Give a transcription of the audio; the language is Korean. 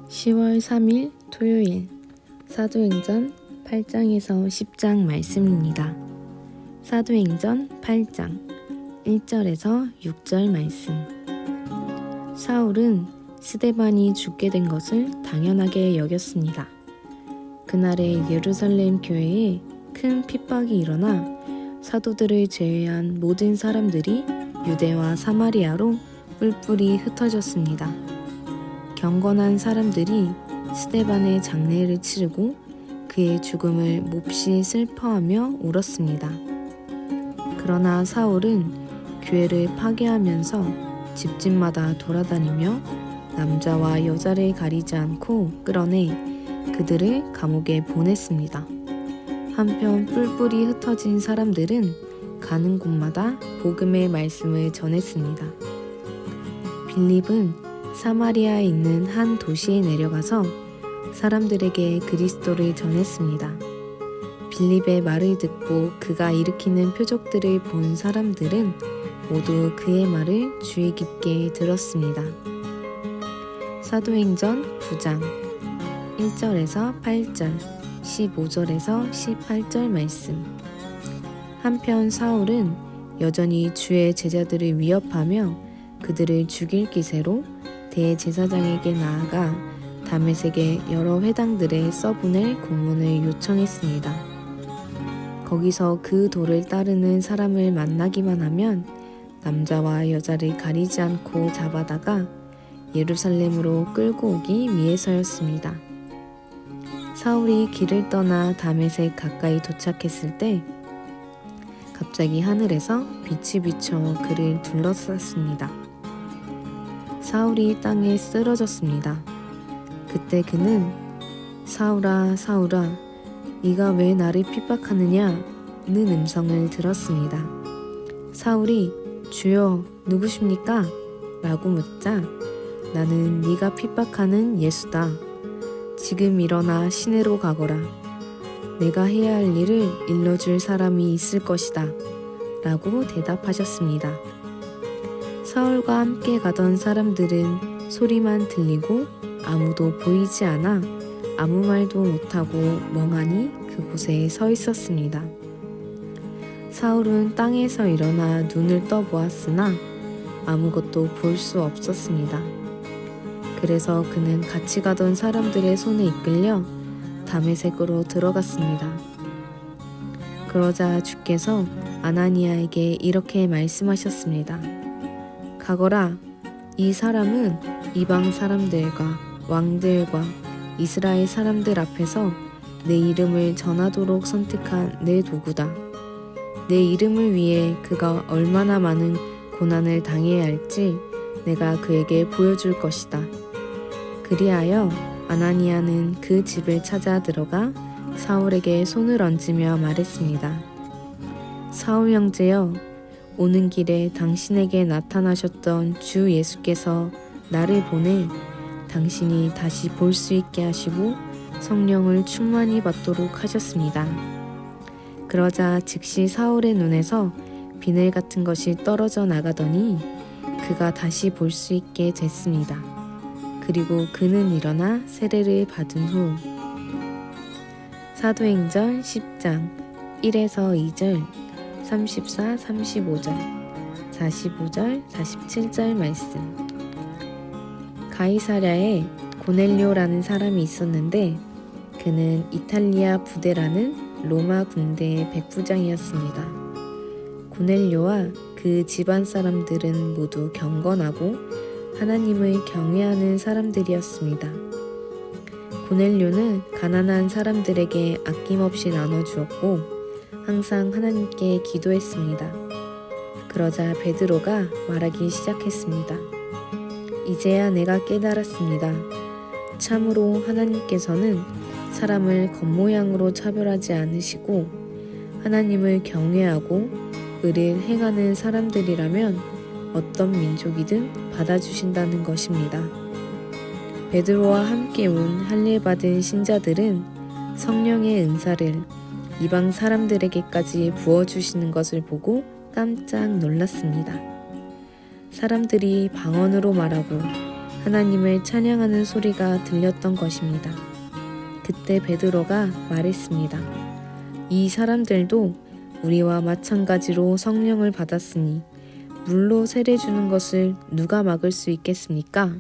10월 3일 토요일 사도행전 8장에서 10장 말씀입니다. 사도행전 8장 1절에서 6절 말씀. 사울은 스데반이 죽게 된 것을 당연하게 여겼습니다. 그날에 예루살렘 교회에 큰 핍박이 일어나 사도들을 제외한 모든 사람들이 유대와 사마리아로 뿔뿔이 흩어졌습니다. 경건한 사람들이 스데반의 장례를 치르고 그의 죽음을 몹시 슬퍼하며 울었습니다. 그러나 사울은 교회를 파괴하면서 집집마다 돌아다니며 남자와 여자를 가리지 않고 끌어내 그들을 감옥에 보냈습니다. 한편 뿔뿔이 흩어진 사람들은 가는 곳마다 복음의 말씀을 전했습니다. 빌립은 사마리아에 있는 한 도시에 내려가서 사람들에게 그리스도를 전했습니다. 빌립의 말을 듣고 그가 일으키는 표적들을 본 사람들은 모두 그의 말을 주의 깊게 들었습니다. 사도행전 9장 1절에서 8절, 15절에서 18절 말씀. 한편 사울은 여전히 주의 제자들을 위협하며 그들을 죽일 기세로 대제사장에게 나아가 다메섹의 여러 회당들에 써보낼 공문을 요청했습니다. 거기서 그 도를 따르는 사람을 만나기만 하면 남자와 여자를 가리지 않고 잡아다가 예루살렘으로 끌고 오기 위해서였습니다. 사울이 길을 떠나 다메섹 가까이 도착했을 때 갑자기 하늘에서 빛이 비쳐 그를 둘러쌌습니다. 사울이 땅에 쓰러졌습니다. 그때 그는 사울아 사울아 네가 왜 나를 핍박하느냐 는 음성을 들었습니다. 사울이 주여 누구십니까? 라고 묻자 나는 네가 핍박하는 예수다. 지금 일어나 시내로 가거라. 내가 해야 할 일을 일러줄 사람이 있을 것이다. 라고 대답하셨습니다. 사울과 함께 가던 사람들은 소리만 들리고 아무도 보이지 않아 아무 말도 못하고 멍하니 그곳에 서 있었습니다. 사울은 땅에서 일어나 눈을 떠보았으나 아무것도 볼 수 없었습니다. 그래서 그는 같이 가던 사람들의 손에 이끌려 다메섹으로 들어갔습니다. 그러자 주께서 아나니아에게 이렇게 말씀하셨습니다. 가거라. 이 사람은 이방 사람들과 왕들과 이스라엘 사람들 앞에서 내 이름을 전하도록 선택한 내 도구다. 내 이름을 위해 그가 얼마나 많은 고난을 당해야 할지 내가 그에게 보여줄 것이다. 그리하여 아나니아는 그 집을 찾아 들어가 사울에게 손을 얹으며 말했습니다. 사울 형제여, 오는 길에 당신에게 나타나셨던 주 예수께서 나를 보내 당신이 다시 볼 수 있게 하시고 성령을 충만히 받도록 하셨습니다. 그러자 즉시 사울의 눈에서 비늘 같은 것이 떨어져 나가더니 그가 다시 볼 수 있게 됐습니다. 그리고 그는 일어나 세례를 받은 후 사도행전 10장 1에서 2절 34, 35절, 45절, 47절 말씀. 가이사랴에 고넬료라는 사람이 있었는데 그는 이탈리아 부대라는 로마 군대의 백부장이었습니다. 고넬료와 그 집안 사람들은 모두 경건하고 하나님을 경외하는 사람들이었습니다. 고넬료는 가난한 사람들에게 아낌없이 나눠주었고 항상 하나님께 기도했습니다. 그러자 베드로가 말하기 시작했습니다. 이제야 내가 깨달았습니다. 참으로 하나님께서는 사람을 겉모양으로 차별하지 않으시고 하나님을 경외하고 의를 행하는 사람들이라면 어떤 민족이든 받아주신다는 것입니다. 베드로와 함께 온 할례받은 신자들은 성령의 은사를 이방 사람들에게까지 부어주시는 것을 보고 깜짝 놀랐습니다. 사람들이 방언으로 말하고 하나님을 찬양하는 소리가 들렸던 것입니다. 그때 베드로가 말했습니다. 이 사람들도 우리와 마찬가지로 성령을 받았으니 물로 세례 주는 것을 누가 막을 수 있겠습니까?